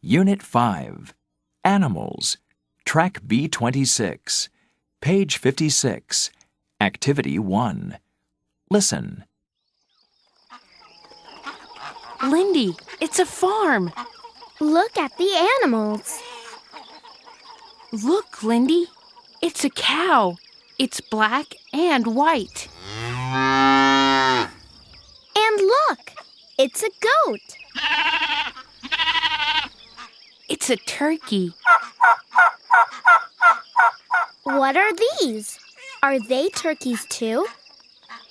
Unit 5, Animals, Track B26, page 56, Activity 1. Listen. Lindy, it's a farm. Look at the animals. Look, Lindy, it's a cow. It's black and white. And look, it's a goat. It's a turkey. What are these? Are they turkeys too?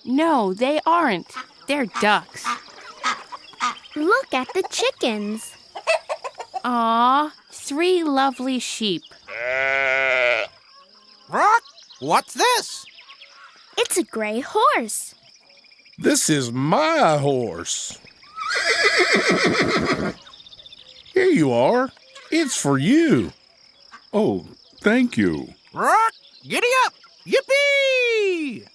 No, they aren't. They're ducks. Look at the chickens. Aw, 3 lovely sheep. Rock, what's this? It's a gray horse. This is my horse. Here you are. It's for you. Oh, thank you. Rock, giddy up! Yippee!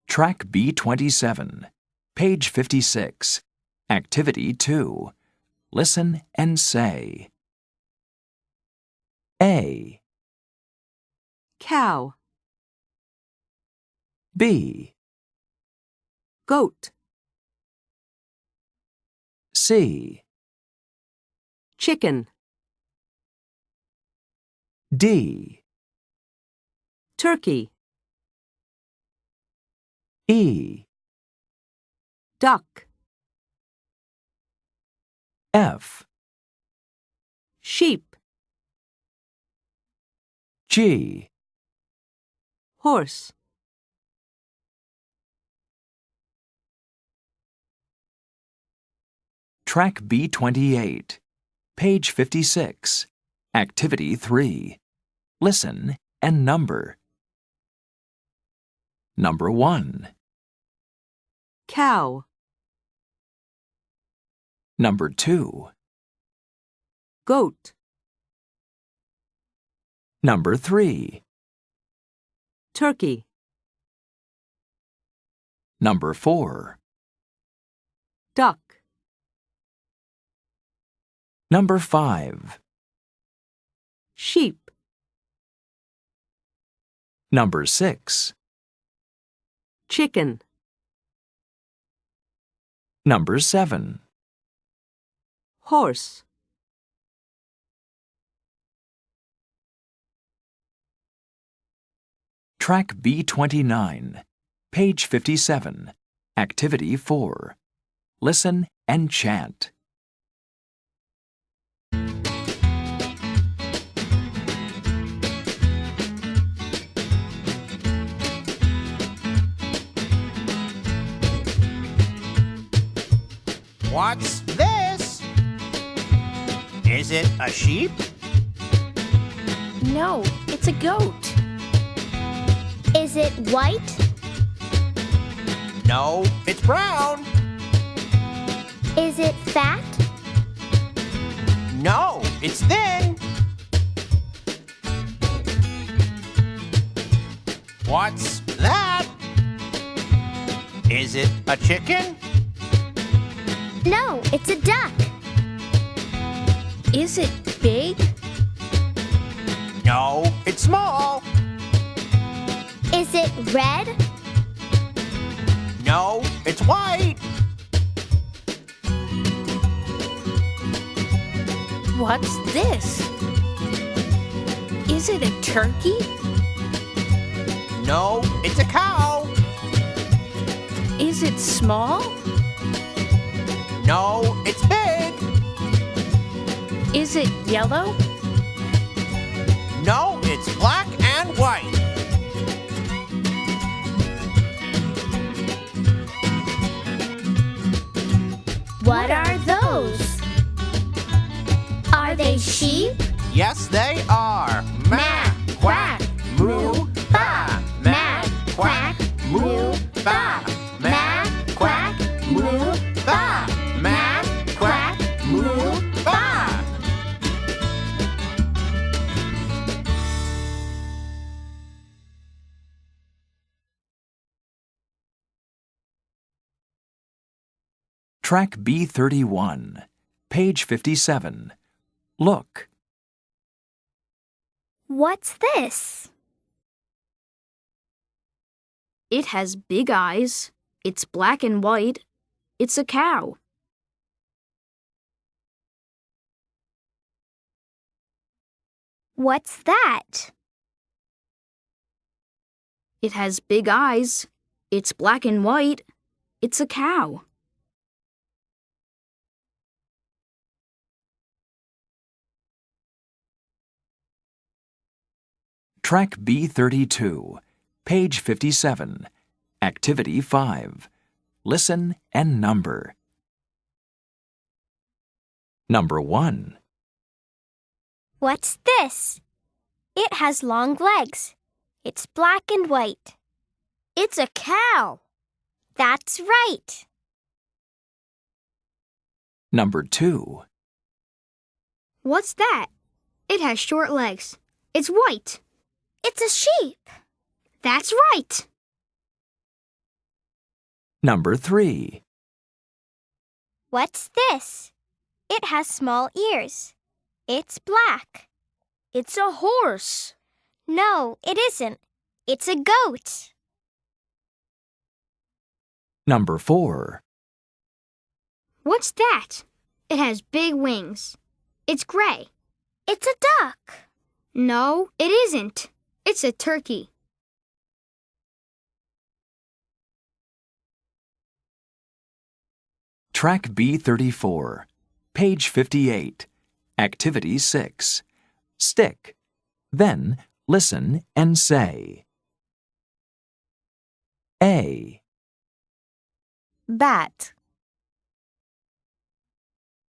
Track B27, page 56, Activity 2. Listen and say. A. Cow. B. Goat. C. Chicken. D. Turkey. E. Duck. F. Sheep. G. Horse. Track B28, page 56, Activity 3. Listen and number. Number 1. Cow. Number 2. Goat. Number 3. Turkey. Number 4. Duck. Number 5. Sheep. Number 6. Chicken. Number 7. Horse. Track B29, page 57, Activity 4. Listen and chant. What's this? Is it a sheep? No, it's a goat. Is it white? No, it's brown. Is it fat? No, it's thin. What's that? Is it a chicken? No, it's a duck. Is it big? No, it's small. Is it red? No, it's white. What's this? Is it a turkey? No, it's a cow. Is it small? No, it's big. Is it yellow? No, it's black and white. What are those? Are they sheep? Yes, they are. Ma, quack, moo, ba. Ma, quack, moo, ba. Ma, quack, moo, ba. Ma, quack, moo, ba. Track B31, page 57. Look. What's this? It has big eyes. It's black and white. It's a cow. What's that? It has big eyes. It's black and white. It's a cow. Track B32, page 57. Activity 5. Listen and number. Number 1. What's this? It has long legs. It's black and white. It's a cow. That's right. Number 2. What's that? It has short legs. It's white. It's a sheep. That's right. Number 3. What's this? It has small ears. It's black. It's a horse. No, it isn't. It's a goat. Number 4. What's that? It has big wings. It's gray. It's a duck. No, it isn't. It's a turkey. Track B34, page 58. Activity 6. Stick. Then listen and say. A. Bat.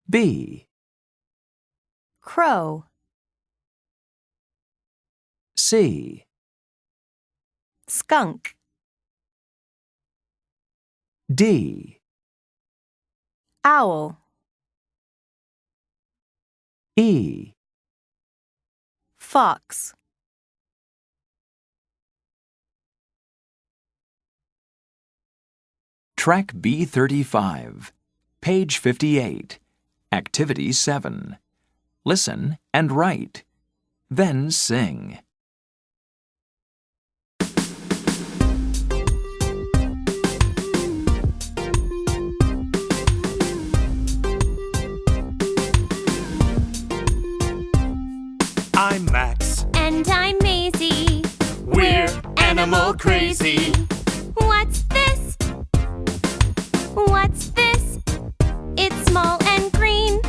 B. Crow. C. Skunk. D. Owl. E. Fox. Track B35, page 58. Activity 7. Listen and write. Then sing. I'm Max. And I'm Maisie. We're animal crazy. What's this? What's this? It's small and green.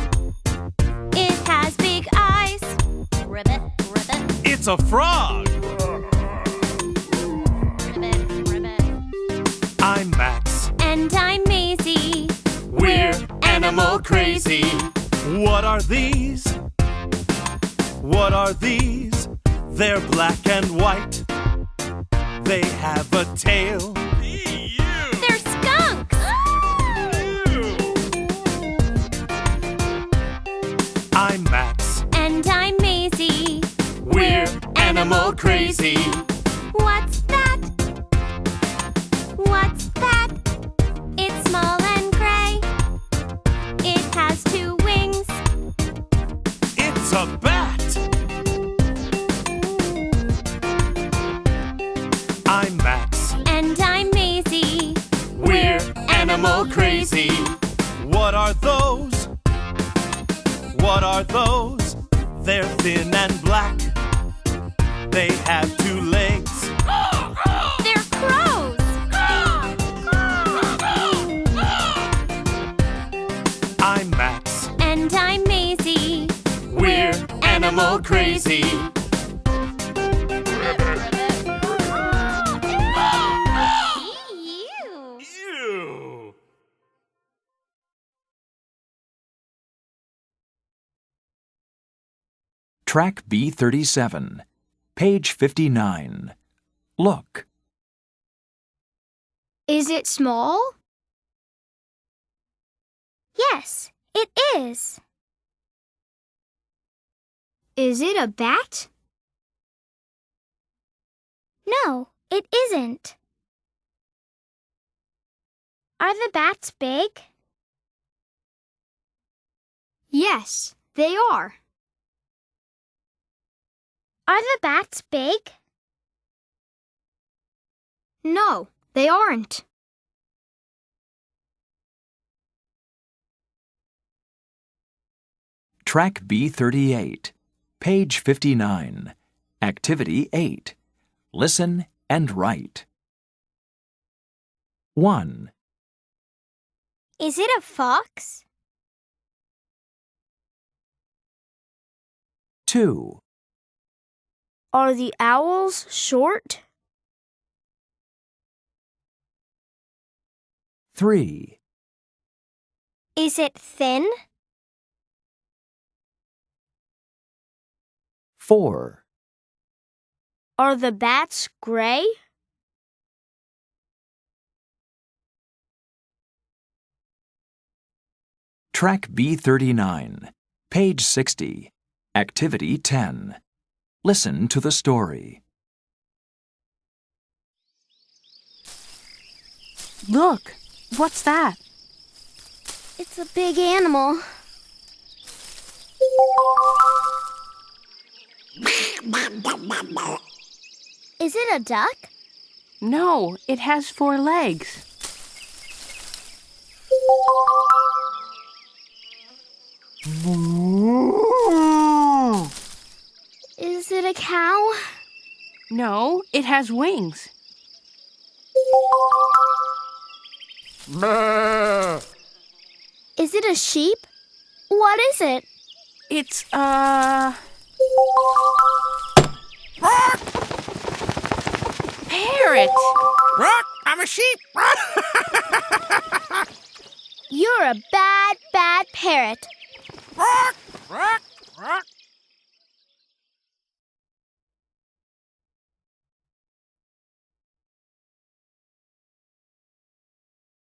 It has big eyes. Ribbit, ribbit, It's a frog. ribbit, ribbit. I'm Max. And I'm Maisie. We're animal crazy. What are these? What are these? They're black and white. They have a tail. They're skunks. I'm Max. And I'm Maisie. We're animal crazy. What's that? What's that? It's small and gray. It has 2 wings. It's a bat. I'm Max. And I'm Maisie. We're animal crazy. What are those? What are those? They're thin and black. They have 2 legs. They're crows. I'm Max. And I'm Maisie. We're animal crazy. Ew. Ew. Track B37, page 59. Look. Is it small? Yes, it is. Is it a bat? No, it isn't. Are the bats big? Yes, they are. Are the bats big? No, they aren't. Track B38, page 59. Activity 8. Listen and write. 1, Is it a fox? 2, Are the owls short? 3, Is it thin? 4, Are the bats gray? Track B39, page 60. Activity 10. Listen to the story. Look, what's that? It's a big animal. Is it a duck? No, it has 4 legs. Is it a cow? No, it has wings. Is it a sheep? What is it? It's parrot. I'm a sheep. You're a bad, bad parrot.